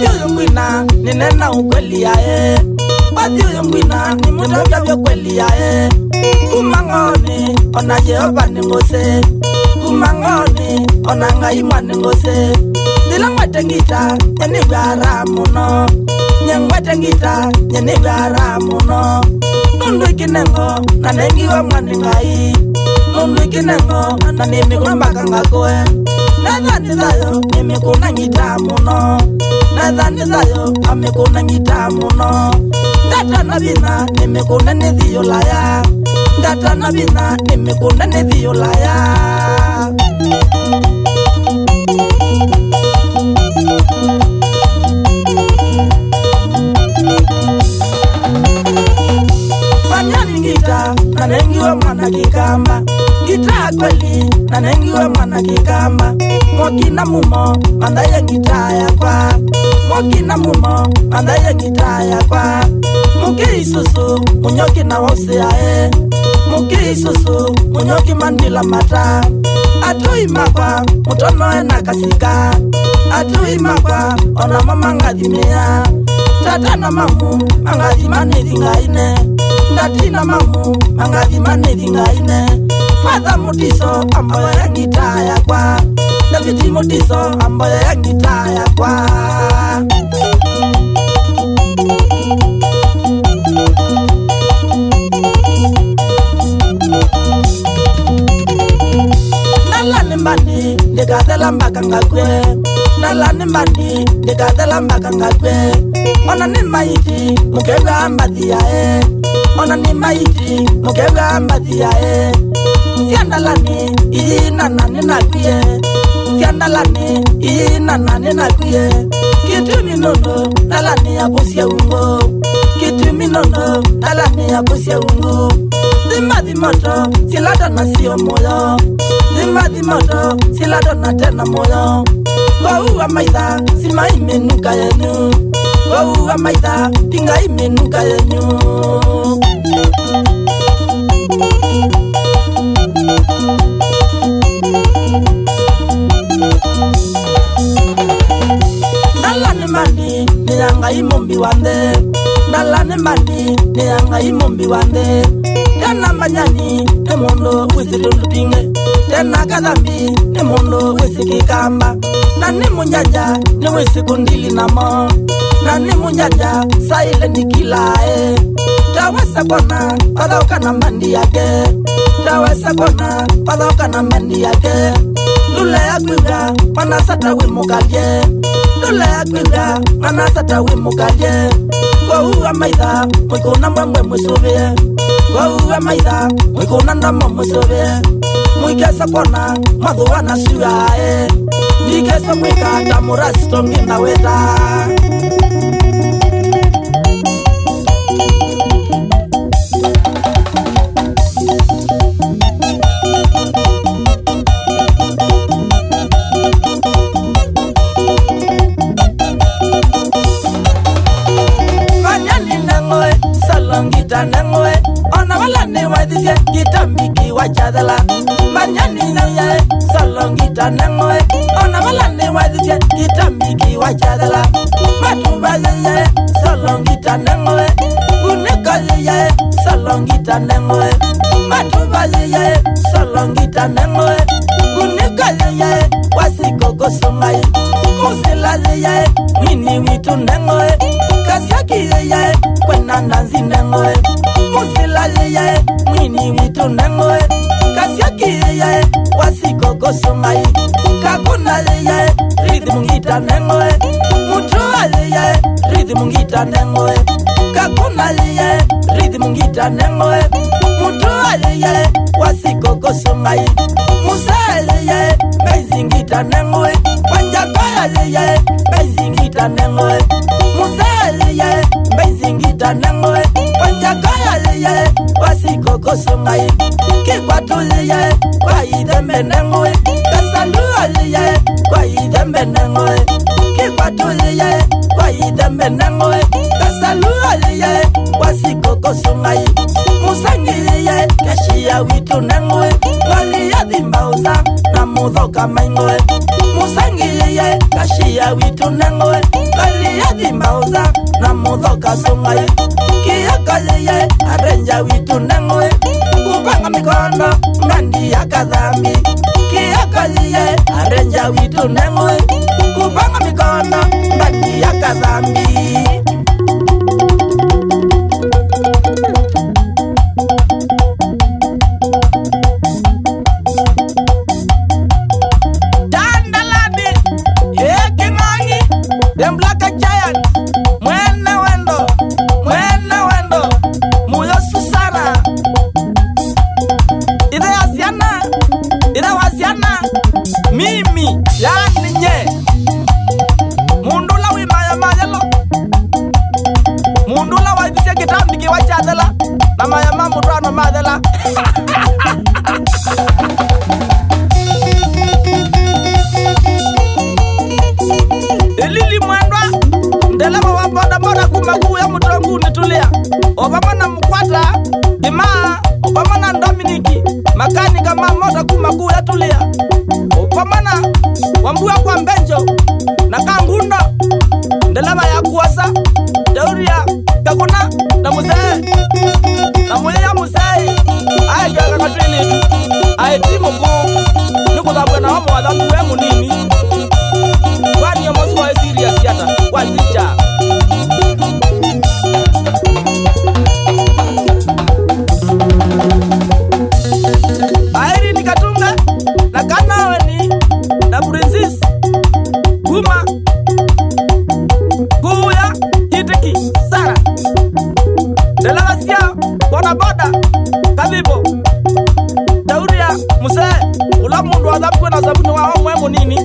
Wadio yungwina ni nena ukweli yae. Wadio yungwina ni mutabia vyo kweli yae. Kumangoni ona Jehova ni ngose. Kumangoni ona ngaimwa ni ngose. Dilangwete ngita nyeni vyara muno. Nyengwete ngita nyeni vyara muno. Nundu ikinengo na nengi wa mwani ngai. Nundu ikinengo na nimi kuna mbakanga koe. Nadhani zayo nimi kuna ngita muno. Nadhani zayo ami kuna ngita muno. Ndata na bina nimi kuna nidhiyo laya. Ndata na bina nimi kuna nidhiyo laya. Manyani ngita na nengi wa mwana kikamba. Ngita kweli na nengi wa mwana kikamba. Moki na mumo mandaye ngita ya kwa. Moki na mumo mandaye ngita ya kwa. Muki isusu munyoki na wose yae. Muki isusu munyoki mandila mata. Atui makwa mutonoe na kasika. Atui makwa ona mama ngadimea. Tata na mamu mangadimane dingaine. Ndati na mamu mangadimane ine. Father Mutiso ambaye ya ngita ya kwa. David Mutiso ambaye ya ngita ya kwa. Nalani mbani nikadela mbakanga kwe. Nalani mbani nikadela mbakanga kwe. Ona ni maiti mukewa mbadi yae. Ona ni maiti mukewa mbadi yae. Siandalani ina nani nakwie. Siandalani ina nani nakwie. Kitu minono nalani ya busia ungo. Kitu minono nalani ya busia ungo. Zimadi moto silada na siyo moyo. Zimadi moto silada na tena moyo. Kwa uwa maitha sima imenuka yenu. Kwa uwa maitha tinga imenuka yenu. Nalani mani ni yanga imumbi wande. Nalani mani ni yanga imumbi wande. Tena manyani ni mondo wisilundu tinge. Tena kadhambi ni mondo wisikikamba. Nani munjanja ni wisikundili namo. Nani munjanja saile nikilae. Tawesa kona padauka na mandi yake. Tawesa kona padauka na mandi yake. Lule ya kwibra manasata wimukalye. Lule ya kwibra manasata wimukalye. Kwa uwa maitha mwikuna mbwembwe mwisuvie. Kwa uwa maitha mwikuna ndamo mwisuvie. Mwikesa kona madhuwa na suyae. Nikesa mwika tamurasi tongi na weta. Ngita nengwe ona wala ne wadije ngita miki wachadala manyani na ya salo ngita nengwe ona wala ne wadije ngita miki wachadala matumba ya salo ngita nengwe uneka ya salo ngita nengwe matumba ya salo ngita nengwe uneka ya wasiko kosomai musela ya mini witu nengwe kasaki ya kwena nanzi nengoe. Musila yeye mwini witu nengoe. Kasyaki yeye wasiko kosomai. Kakuna yeye rhythm ngita nengoe. Mutua yeye rhythm ngita nengoe. Kakuna yeye rhythm ngita nengoe. Mutua yeye wasiko kosomai. Musa yeye mezi ngita nengoe. Wanjakaya yeye mezi ngita nengoe. Musa yeye mezi ngita nengoe. Wanjakaya yeye wasiko kosomai. Kikwatu yeye kwa idembe nengoe. Kasalua yeye kwa idembe nengoe. Kikwatu yeye kwa idembe nengoe. Kasalua yeye wasiko kosomai. Musangi yeye keshia witu nengoe. Wali ya dhimbauza na mudhoka maingoe. Musangi yeye kashia witu nengoe. sukari ya dhimbauza na mudhoka sungai kiyaka yeye arenja witu nengoe kupanga mikono mbandi ya kadhambi kiyaka yeye arenja witu nengoe kupanga mikono mbandi ya kadhambi. Them black a giant, mwene wendo, muyo Susana. Ida wasiana, mimi, yani nye. Mundula wimaya mayalo. Mundula waidisia kitambi kiwachadela. Na mayama mudwana madela. Elili mwendwa ndelema wa boda kumagu ya mutongu nitulia obamana mkwata ima obamana Dominiki makani kama moda kumagu ya tulia obamana wambuya kwa mbenjo na kangundo ndelema ya kuwasa teuria kakuna na musee na mwenye ya musee aya jaga katwili aya timo kuu nikudhabwe na homo wadhambu wemu nini kwani ya mosu wa serious yata wazicha airi nikatunga na kanawe ni na princess kuma kuya kitiki Sara delagasia boda kabibo tauria muse ula mundu adhabu na zabuni wa homo nini